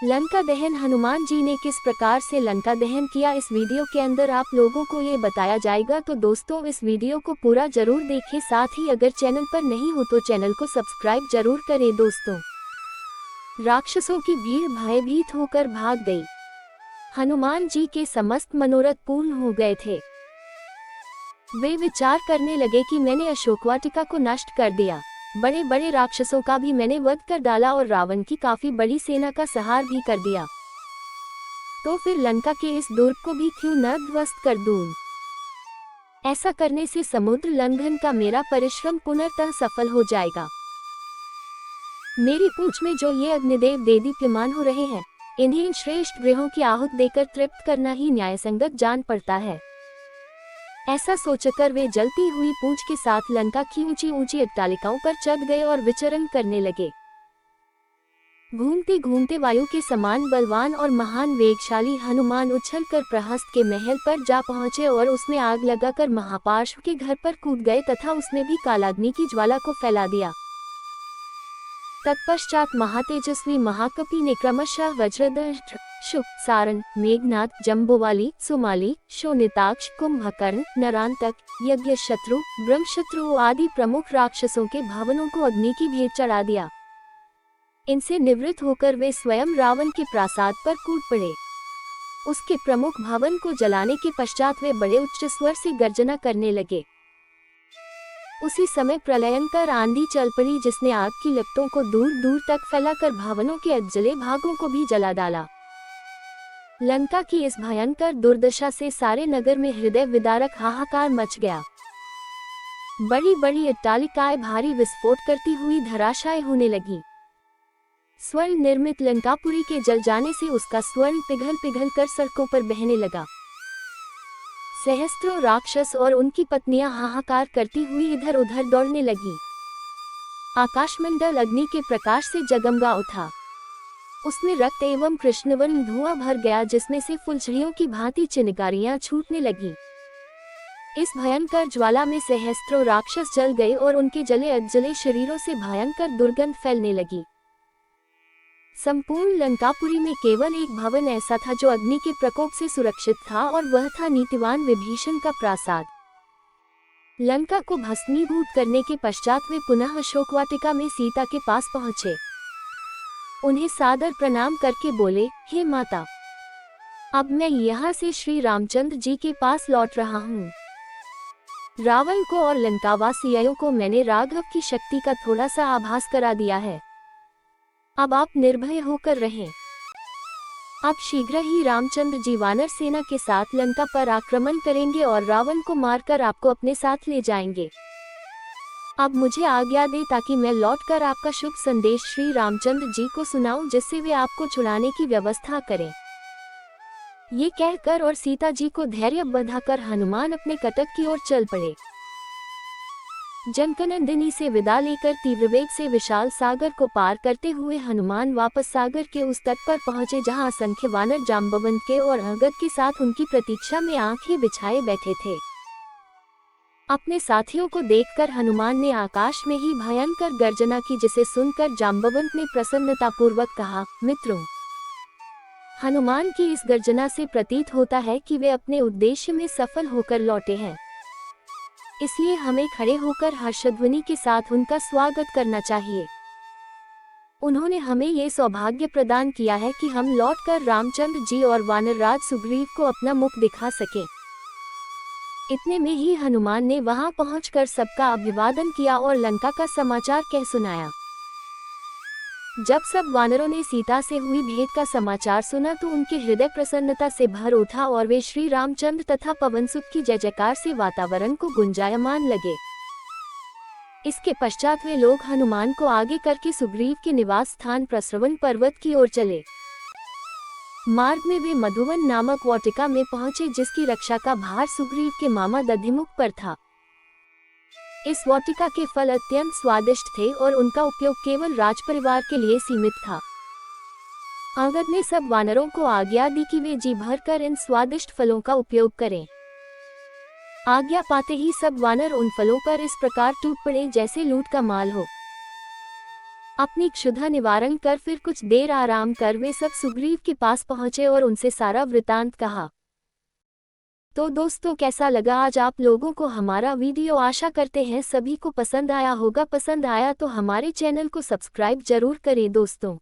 लंका दहन हनुमान जी ने किस प्रकार से लंका दहन किया, इस वीडियो के अंदर आप लोगों को ये बताया जाएगा। तो दोस्तों इस वीडियो को पूरा जरूर देखें, साथ ही अगर चैनल पर नहीं हो तो चैनल को सब्सक्राइब जरूर करें। दोस्तों, राक्षसों की भीड़ भयभीत होकर भाग गई। हनुमान जी के समस्त मनोरथ पूर्ण हो गए थे। वे विचार करने लगे कि मैंने अशोकवाटिका को नष्ट कर दिया, बड़े बड़े राक्षसों का भी मैंने वध कर डाला और रावण की काफी बड़ी सेना का संहार भी कर दिया, तो फिर लंका के इस दुर्ग को भी क्यों न ध्वस्त कर दूं। ऐसा करने से समुद्र लंघन का मेरा परिश्रम पुनर्तः सफल हो जाएगा। मेरी पूंछ में जो ये अग्निदेव देदीप्यमान हो रहे हैं, इन्हें इन श्रेष्ठ ग्रहों की आहूत देकर तृप्त करना ही न्यायसंगत जान पड़ता है। ऐसा सोचकर वे जलती हुई पूंछ के साथ लंका की ऊंची ऊंची अट्टालिकाओं पर चढ़ गए और विचरण करने लगे। घूमते घूमते वायु के समान बलवान और महान वेगशाली हनुमान उछलकर प्रहस्त के महल पर जा पहुंचे और उसमें आग लगाकर महापार्श्व के घर पर कूद गए तथा उसमें भी कालाग्नि की ज्वाला को फैला दिया। तत्पश्चात महातेजस्वी महाकपि ने क्रमशः वज्रदंष्ट्र, शुक, सारण, मेघनाद, जम्बोवाली, सुमाली, शोनिताक्ष, कुंभकर्ण, नरांतक, यज्ञशत्रु, ब्रह्मशत्रु आदि प्रमुख राक्षसों के भवनों को अग्नि की भेंट चढ़ा दिया। इनसे निवृत्त होकर वे स्वयं रावण के प्रासाद पर कूद पड़े। उसके प्रमुख भवन को जलाने के पश्चात वे बड़े उच्च स्वर से गर्जना करने लगे। उसी समय प्रलयंकर आंधी चल पड़ी, जिसने आग की लपटों को दूर दूर तक फैलाकर भवनों के अजले भागों को भी जला डाला। लंका की इस भयंकर दुर्दशा से सारे नगर में हृदय विदारक हाहाकार मच गया। बड़ी बड़ी अट्टालिकाएं भारी विस्फोट करती हुई धराशायी होने लगी। स्वर्ण निर्मित लंकापुरी के जल जाने से उसका स्वर्ण पिघल पिघल कर सड़कों पर बहने लगा। सहस्त्रों राक्षस और उनकी पत्नियां हाहाकार करती हुई इधर उधर दौड़ने लगी। आकाशमंडल अग्नि के प्रकाश से जगमगा उठा। उसमें रक्त एवं कृष्णवर्ण धुआं भर गया, जिसमें से फुलझड़ियों की भांति चिनगारियां छूटने लगी। इस भयंकर ज्वाला में सहस्त्रों राक्षस जल गए और उनके जले अजले शरीरों से भयंकर दुर्गंध फैलने लगी। संपूर्ण लंकापुरी में केवल एक भवन ऐसा था जो अग्नि के प्रकोप से सुरक्षित था, और वह था नीतिवान विभीषण का प्रासाद। लंका को भस्मीभूत करने के पश्चात वे पुनः अशोकवाटिका में सीता के पास पहुंचे। उन्हें सादर प्रणाम करके बोले, हे माता, अब मैं यहाँ से श्री रामचंद्र जी के पास लौट रहा हूँ। रावण को और लंकावासियों को मैंने राघव की शक्ति का थोड़ा सा आभास करा दिया है। अब आप निर्भय होकर रहें। अब शीघ्र ही रामचंद्र जी वानर सेना के साथ लंका पर आक्रमण करेंगे और रावण को मारकर आपको अपने साथ ले जाएंगे। अब मुझे आज्ञा दे ताकि मैं लौटकर आपका शुभ संदेश श्री रामचंद्र जी को सुनाऊं, जिससे वे आपको छुड़ाने की व्यवस्था करें। ये कहकर और सीता जी को धैर्य बंधाकर हनुमान अपने कटक की ओर चल पड़े। जनकनंदिनी से विदा लेकर तीव्र वेग से विशाल सागर को पार करते हुए हनुमान वापस सागर के उस तट पर पहुंचे, जहां असंख्य वानर जाम्बवंत के और अंगद के साथ उनकी प्रतीक्षा में आंखें बिछाए बैठे थे। अपने साथियों को देखकर हनुमान ने आकाश में ही भयंकर गर्जना की, जिसे सुनकर जाम्बवंत ने प्रसन्नतापूर्वक कहा, मित्रों, हनुमान की इस गर्जना से प्रतीत होता है कि वे अपने उद्देश्य में सफल होकर लौटे हैं, इसलिए हमें खड़े होकर हर्षध्वनि के साथ उनका स्वागत करना चाहिए। उन्होंने हमें ये सौभाग्य प्रदान किया है कि हम लौटकर रामचंद्र जी और वानरराज सुग्रीव को अपना मुख दिखा सकें। इतने में ही हनुमान ने वहां पहुंचकर सबका अभिवादन किया और लंका का समाचार कह सुनाया। जब सब वानरों ने सीता से हुई भेंट का समाचार सुना तो उनके हृदय प्रसन्नता से भर उठा और वे श्री रामचंद्र तथा पवनसुत की जय जयकार से वातावरण को गुंजायमान लगे। इसके पश्चात वे लोग हनुमान को आगे करके सुग्रीव के निवास स्थान प्रस्रवण पर्वत की ओर चले। मार्ग में वे मधुवन नामक वाटिका में पहुंचे, जिसकी रक्षा का भार सुग्रीव के मामा दधिमुख पर था। इस वाटिका के फल अत्यंत स्वादिष्ट थे और उनका उपयोग केवल राजपरिवार के लिए सीमित था। अंगद ने सब वानरों को आज्ञा दी कि वे जी भरकर इन स्वादिष्ट फलों का उपयोग करें। आज्ञा पाते ही सब वानर उन फलों पर इस प्रकार टूट पड़े जैसे लूट का माल हो। अपनी क्षुधा निवारण कर फिर कुछ देर आराम कर वे सब सुग्रीव के पास पहुंचे और उनसे सारा वृतांत कहा। तो दोस्तों, कैसा लगा आज आप लोगों को हमारा वीडियो? आशा करते हैं सभी को पसंद आया होगा। पसंद आया तो हमारे चैनल को सब्सक्राइब जरूर करें दोस्तों।